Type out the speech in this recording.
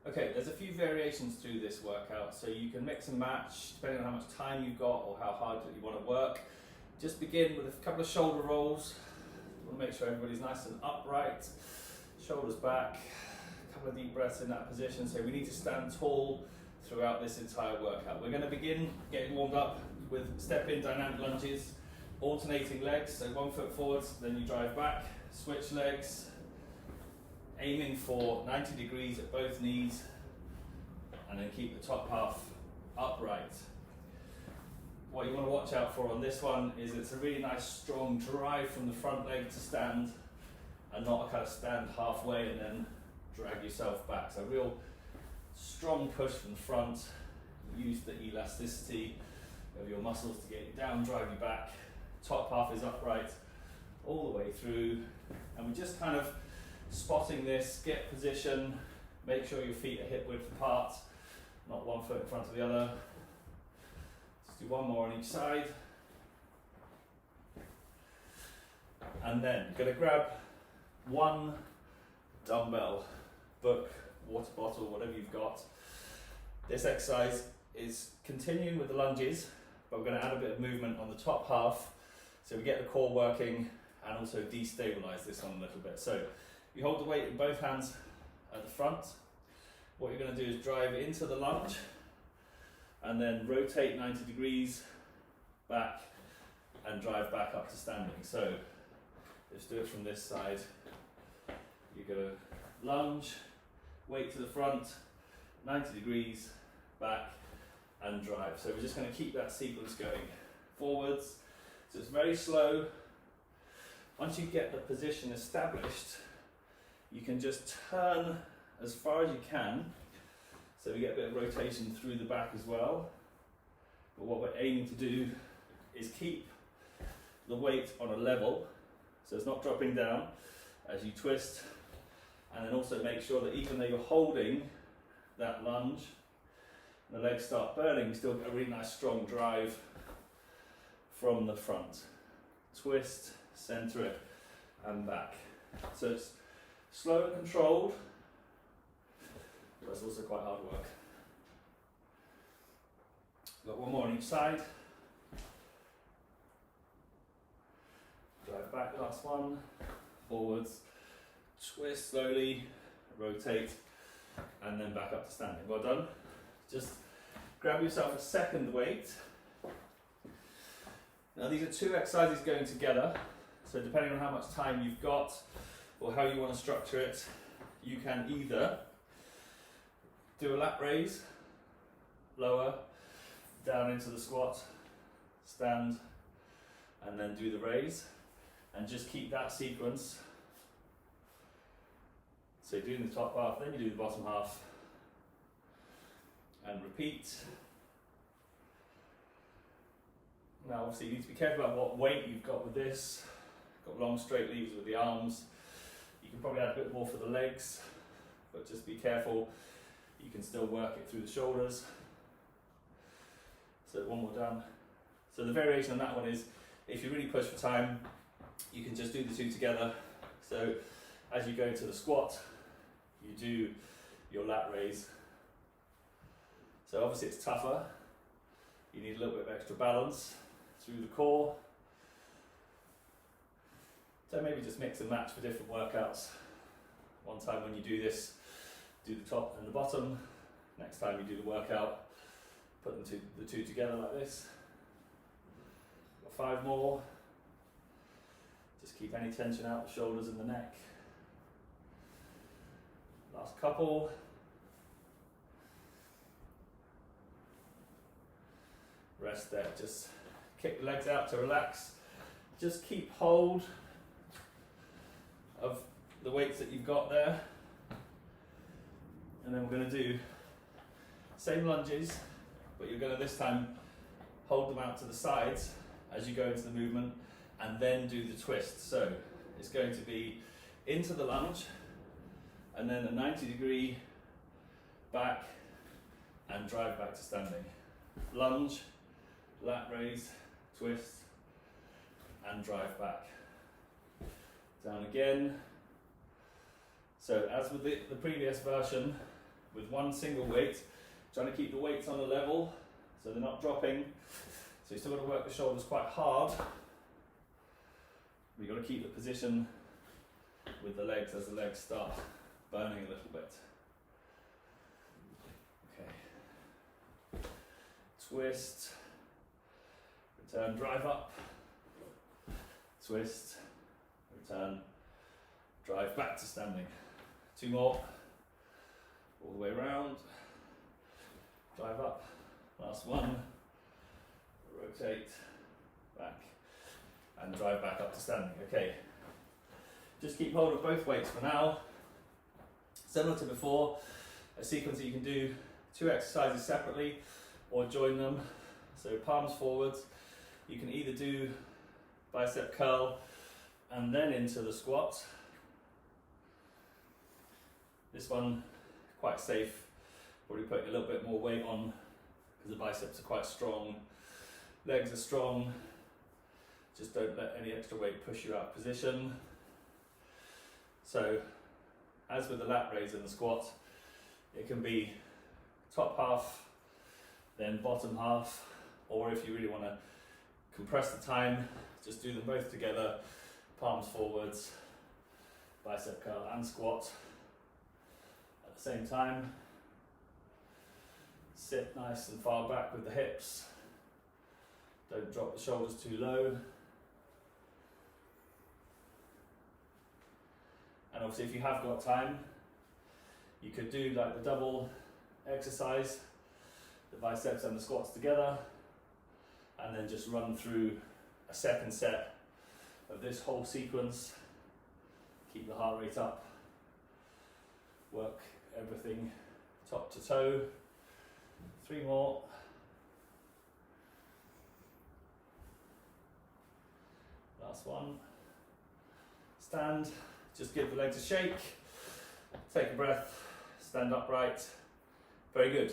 Okay, there's a few variations to this workout, so you can mix and match depending on how much time you've got or how hard you want to work. Just begin with a couple of shoulder rolls. You want to make sure everybody's nice and upright, shoulders back, a couple of deep breaths in that position. So we need to stand tall throughout this entire workout. We're going to begin getting warmed up with step-in dynamic lunges, alternating legs, so 1 foot forwards, then you drive back, switch legs, aiming for 90 degrees at both knees, and then keep the top half upright. What you want to watch out for on this one is it's a really nice strong drive from the front leg to stand, and not a kind of stand halfway and then drag yourself back. So real strong push from the front, use the elasticity of your muscles to get you down, drive you back. Top half is upright all the way through, and we're just kind of spotting this, get position, make sure your feet are hip width apart, not one foot in front of the other. Let's do one more on each side. And then you're going to grab one dumbbell, book, water bottle, whatever you've got. This exercise is continuing with the lunges, but we're going to add a bit of movement on the top half so we get the core working and also destabilize this one a little bit. So you hold the weight in both hands at the front. What you're going to do is drive into the lunge and then rotate 90 degrees back and drive back up to standing. So let's do it from this side. You're going to lunge, weight to the front, 90 degrees back and drive. So we're just going to keep that sequence going. Forwards, so it's very slow. Once you get the position established, you can just turn as far as you can, so we get a bit of rotation through the back as well. But what we're aiming to do is keep the weight on a level, so it's not dropping down as you twist, and then also make sure that even though you're holding that lunge, the legs start burning, you still get a really nice strong drive from the front. Twist, center it, and back. So it's slow and controlled, but it's also quite hard work. Got one more on each side. Drive back, last one. Forwards, twist slowly, rotate, and then back up to standing. Well done. Just grab yourself a second weight. Now these are two exercises going together, so depending on how much time you've got or how you want to structure it, you can either do a lat raise, lower, down into the squat, stand, and then do the raise, and just keep that sequence. So you're doing the top half, then you do the bottom half, and repeat. Now obviously you need to be careful about what weight you've got with this. Got long straight levers with the arms. You can probably add a bit more for the legs, but just be careful. You can still work it through the shoulders. So one more done. So the variation on that one is, if you really push for time, you can just do the two together. So as you go to the squat, you do your lat raise. So obviously it's tougher. You need a little bit of extra balance through the core. So maybe just mix and match for different workouts. One time when you do this, do the top and the bottom. Next time you do the workout, put the two together like this. Got 5 more. Just keep any tension out the shoulders and the neck. Last couple. Rest there, just kick the legs out to relax. Just keep hold of the weights that you've got there. And then we're going to do same lunges, but you're going to this time hold them out to the sides as you go into the movement, and then do the twist. So it's going to be into the lunge, and then a 90-degree back and drive back to standing. Lunge, lat raise, twist, and drive back. Down again. So as with the previous version, with one single weight, trying to keep the weights on a level so they're not dropping. So you still got to work the shoulders quite hard. You've got to keep the position with the legs as the legs start burning a little bit. Okay. Twist. Return, drive up. Twist. Return. Drive back to standing. 2 more. All the way around. Drive up. Last one. Rotate. Back. And drive back up to standing. Okay. Just keep hold of both weights for now. Similar to before, a sequence that you can do 2 exercises separately or join them. So palms forwards. You can either do bicep curl and then into the squat. This one, quite safe. Probably putting a little bit more weight on because the biceps are quite strong. Legs are strong. Just don't let any extra weight push you out of position. So, as with the lat raise and the squat, it can be top half, then bottom half, or if you really want to compress the time, just do them both together, palms forwards, bicep curl and squat at the same time. Sit nice and far back with the hips. Don't drop the shoulders too low. And obviously if you have got time, you could do like the double exercise, the biceps and the squats together, and then just run through a second set of this whole sequence. Keep the heart rate up, work everything top to toe. 3 more. Last one. Stand. Just give the legs a shake, take a breath, stand upright. Very good.